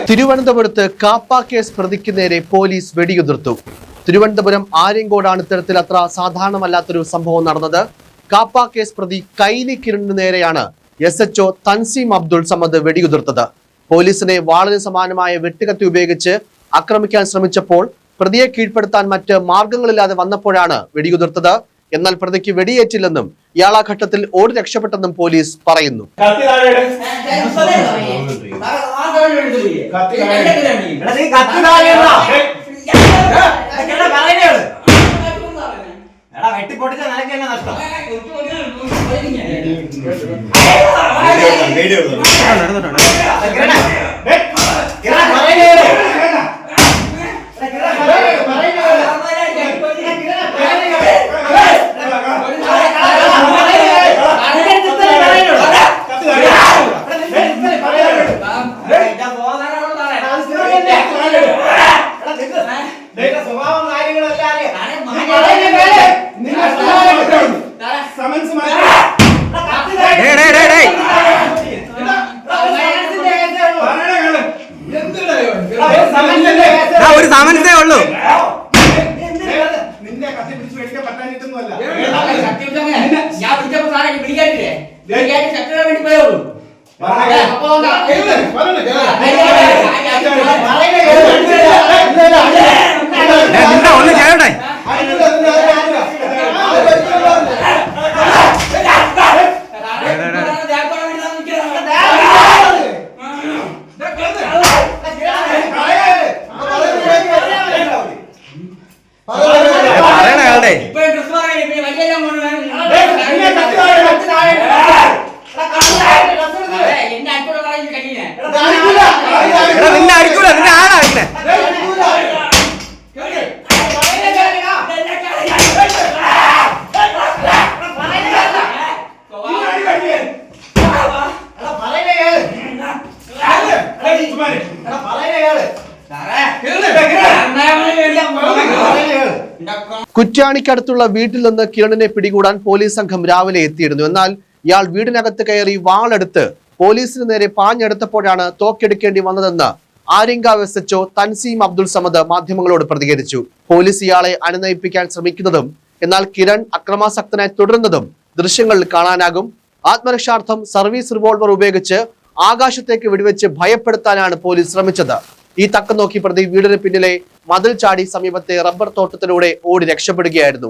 തിരുവനന്തപുരത്ത് കാപ്പ കേസ് പ്രതിക്ക് നേരെ പോലീസ് വെടിയുതിർത്തു. തിരുവനന്തപുരം ആര്യങ്കോടാണ് ഇത്തരത്തിൽ അത്ര സാധാരണമല്ലാത്തൊരു സംഭവം നടന്നത്. കാപ്പ കേസ് പ്രതി കൈലി കിരണിന് നേരെയാണ് SHO തൻസീം അബ്ദുൾ സമദ് വെടിയുതിർത്തത്. പോലീസിനെ വാളിന് സമാനമായ വെട്ടുകത്തി ഉപയോഗിച്ച് ആക്രമിക്കാൻ ശ്രമിച്ചപ്പോൾ പ്രതിയെ കീഴ്പ്പെടുത്താൻ മറ്റ് മാർഗങ്ങളില്ലാതെ വന്നപ്പോഴാണ് വെടിയുതിർത്തത്. എന്നാൽ പ്രതിക്ക് വെടിയേറ്റില്ലെന്നും ഇയാൾ ആ ഘട്ടത്തിൽ ഓടി രക്ഷപ്പെട്ടെന്നും പോലീസ് പറയുന്നു. ഒരു സാമനത്തേ ഉള്ളൂ. ഒന്ന് ചെയ്യട്ടെ. നിന്നെ അടിക്കൂല, നിന്നെ ആരാ പിന്നെ? കുറ്റ്യാണിക്കടുത്തുള്ള വീട്ടിൽ നിന്ന് കിരണിനെ പിടികൂടാൻ പോലീസ് സംഘം രാവിലെ എത്തിയിരുന്നു. എന്നാൽ ഇയാൾ വീടിനകത്ത് കയറി വാളെടുത്ത് പോലീസിന് നേരെ പാഞ്ഞെടുത്തപ്പോഴാണ് തോക്കെടുക്കേണ്ടി വന്നതെന്ന് ആര്യങ്കാവ് SHO തൻസീം അബ്ദുൾ സമദ് മാധ്യമങ്ങളോട് പ്രതികരിച്ചു. പോലീസ് ഇയാളെ അനുനയിപ്പിക്കാൻ ശ്രമിക്കുന്നതും എന്നാൽ കിരൺ അക്രമാസക്തനായി തുടരുന്നതും ദൃശ്യങ്ങളിൽ കാണാനാകും. ആത്മരക്ഷാർത്ഥം സർവീസ് റിവോൾവർ ഉപയോഗിച്ച് ആകാശത്തേക്ക് വെടിവെച്ച് ഭയപ്പെടുത്താനാണ് പോലീസ് ശ്രമിച്ചത്. ഈ തക്കം നോക്കി പ്രതി വീടിന് പിന്നിലെ മതിൽ ചാടി സമീപത്തെ റബ്ബർ തോട്ടത്തിലൂടെ ഓടി രക്ഷപ്പെടുകയായിരുന്നു.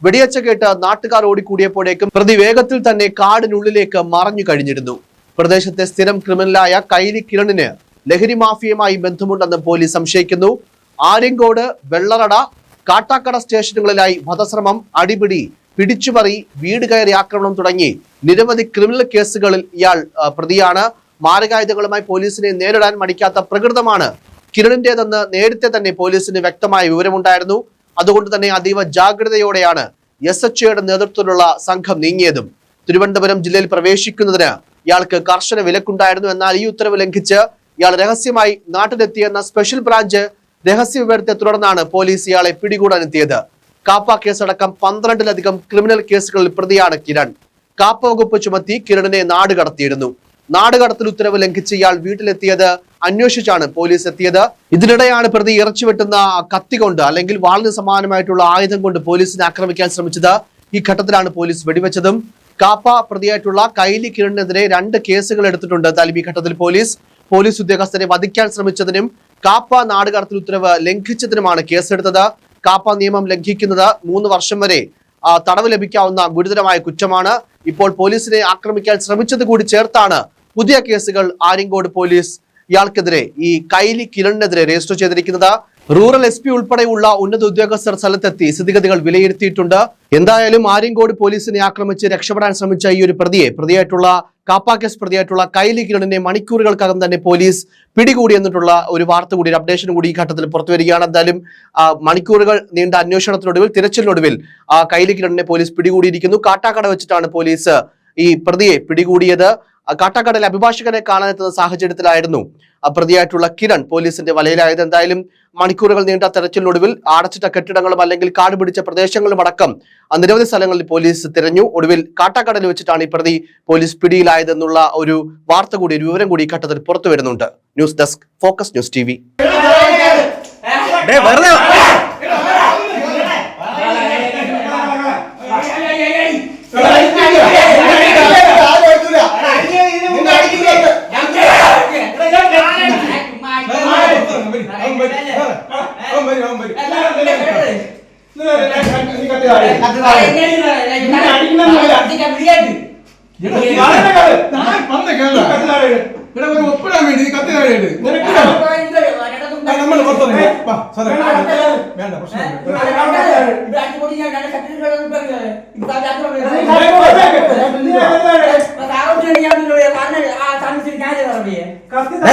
വെടിയച്ച കേട്ട് നാട്ടുകാർ ഓടിക്കൂടിയപ്പോഴേക്കും പ്രതി വേഗത്തിൽ തന്നെ കാടിനുള്ളിലേക്ക് മറഞ്ഞു കഴിഞ്ഞിരുന്നു. പ്രദേശത്തെ സ്ഥിരം ക്രിമിനലായ കൈലി കിരണിന് ലഹരി മാഫിയയുമായി ബന്ധമുണ്ടെന്ന് പോലീസ് സംശയിക്കുന്നു. ആര്യങ്കോട്, വെള്ളറട, കാട്ടാക്കട സ്റ്റേഷനുകളിലായി വധശ്രമം, അടിപിടി, പിടിച്ചുപറി, വീട് കയറി ആക്രമണം തുടങ്ങി നിരവധി ക്രിമിനൽ കേസുകളിൽ ഇയാൾ പ്രതിയാണ്. മാരകായുധങ്ങളുമായി പോലീസിനെ നേരിടാൻ മടിക്കാത്ത പ്രകൃതമാണ് കിരണിന്റേതെന്ന് നേരത്തെ തന്നെ പോലീസിന് വ്യക്തമായ വിവരമുണ്ടായിരുന്നു. അതുകൊണ്ട് തന്നെ അതീവ ജാഗ്രതയോടെയാണ് SHOയുടെ നേതൃത്വത്തിലുള്ള സംഘം നീങ്ങിയതും. തിരുവനന്തപുരം ജില്ലയിൽ പ്രവേശിക്കുന്നതിന് ഇയാൾക്ക് കർശന വിലക്കുണ്ടായിരുന്നു. എന്നാൽ ഈ ഉത്തരവ് ലംഘിച്ച് ഇയാൾ രഹസ്യമായി നാട്ടിലെത്തിയെന്ന സ്പെഷ്യൽ ബ്രാഞ്ച് രഹസ്യ വിവരത്തെ തുടർന്നാണ് പോലീസ് ഇയാളെ പിടികൂടാനെത്തിയത്. കാപ്പ കേസടക്കം 12ലധികം ക്രിമിനൽ കേസുകളിൽ പ്രതിയാണ് കിരൺ. കാപ്പ വകുപ്പ് ചുമത്തി കിരണിനെ നാട് കടത്തിയിരുന്നു. നാടുകടത്തൽ ഉത്തരവ് ലംഘിച്ച് ഇയാൾ വീട്ടിലെത്തിയത് അന്വേഷിച്ചാണ് പോലീസ് എത്തിയത്. ഇതിനിടെയാണ് പ്രതി ഇറച്ചി വെട്ടുന്ന കത്തി കൊണ്ട് അല്ലെങ്കിൽ വാളിന് സമാനമായിട്ടുള്ള ആയുധം കൊണ്ട് പോലീസിനെ ആക്രമിക്കാൻ ശ്രമിച്ചത്. ഈ ഘട്ടത്തിലാണ് പോലീസ് വെടിവെച്ചതും. കാപ്പ പ്രതിയായിട്ടുള്ള കൈലി കിരണിനെതിരെ 2 കേസുകൾ എടുത്തിട്ടുണ്ട്. എന്തായാലും ഈ ഘട്ടത്തിൽ പോലീസ് ഉദ്യോഗസ്ഥരെ വധിക്കാൻ ശ്രമിച്ചതിനും കാപ്പ നാടുകടത്തൽ ഉത്തരവ് ലംഘിച്ചതിനുമാണ് കേസെടുത്തത്. കാപ്പ നിയമം ലംഘിക്കുന്നത് 3 വർഷം വരെ തടവ് ലഭിക്കാവുന്ന ഗുരുതരമായ കുറ്റമാണ്. ഇപ്പോൾ പോലീസിനെ ആക്രമിക്കാൻ ശ്രമിച്ചത് കൂടി ചേർത്താണ് പുതിയ കേസുകൾ ആര്യങ്കോട് പോലീസ് ഇയാൾക്കെതിരെ, ഈ കൈലി കിരണിനെതിരെ രജിസ്റ്റർ ചെയ്തിരിക്കുന്നത്. റൂറൽ SP ഉൾപ്പെടെയുള്ള ഉന്നത ഉദ്യോഗസ്ഥർ സ്ഥലത്തെത്തി സ്ഥിതിഗതികൾ വിലയിരുത്തിയിട്ടുണ്ട്. എന്തായാലും ആര്യങ്കോട് പോലീസിനെ ആക്രമിച്ച് രക്ഷപ്പെടാൻ ശ്രമിച്ച ഈ ഒരു പ്രതിയായിട്ടുള്ള കാപ്പ കേസ് പ്രതിയായിട്ടുള്ള കൈലി കിരണിനെ മണിക്കൂറുകൾക്കകം തന്നെ പോലീസ് പിടികൂടി എന്നിട്ടുള്ള ഒരു വാർത്ത കൂടി, ഒരു അപ്ഡേഷൻ കൂടി ഈ ഘട്ടത്തിൽ പുറത്തു വരികയാണ്. എന്തായാലും മണിക്കൂറുകൾ നീണ്ട അന്വേഷണത്തിനൊടുവിൽ, തിരച്ചിലിനൊടുവിൽ കൈലി കിരണിനെ പോലീസ് പിടികൂടിയിരിക്കുന്നു. കാട്ടാക്കട വെച്ചിട്ടാണ് പോലീസ് ഈ പ്രതിയെ പിടികൂടിയത്. കാട്ടാക്കടയിലെ അഭിഭാഷകനെ കാണാനെത്തുന്ന സാഹചര്യത്തിലായിരുന്നു പ്രതിയായിട്ടുള്ള കിരൺ പോലീസിന്റെ വലയിലായത്. എന്തായാലും മണിക്കൂറുകൾ നീണ്ട തെരച്ചിലിനൊടുവിൽ അടച്ചിട്ട കെട്ടിടങ്ങളും അല്ലെങ്കിൽ കാട് പിടിച്ച പ്രദേശങ്ങളും അടക്കം നിരവധി സ്ഥലങ്ങളിൽ പോലീസ് തിരഞ്ഞു. ഒടുവിൽ കാട്ടാക്കടയിൽ വെച്ചിട്ടാണ് ഈ പ്രതി പോലീസ് പിടിയിലായതെന്നുള്ള ഒരു വാർത്ത കൂടി, ഒരു വിവരം കൂടി ഈ ഘട്ടത്തിൽ പുറത്തു വരുന്നുണ്ട്. News desk, focus news TV. ഒപ്പിടാൻ വേണ്ടി കത്തി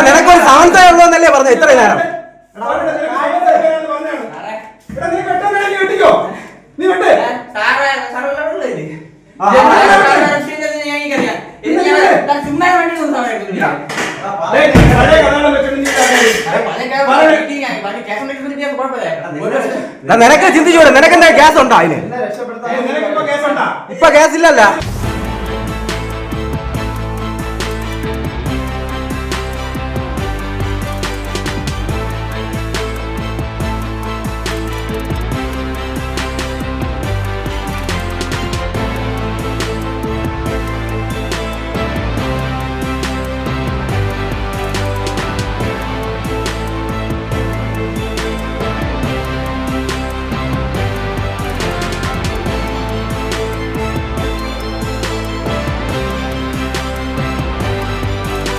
നിനക്കൊരു സാമന്തേ ഉള്ളൂ എന്നല്ലേ പറഞ്ഞു ഇത്രയും നേരം. നിനക്ക് ചിന്തിച്ചൂടെ? നിനക്കെന്താ ഗ്യാസ് ഉണ്ടോ അതിന്? ഇപ്പൊ ഗ്യാസ് ഇല്ലല്ല.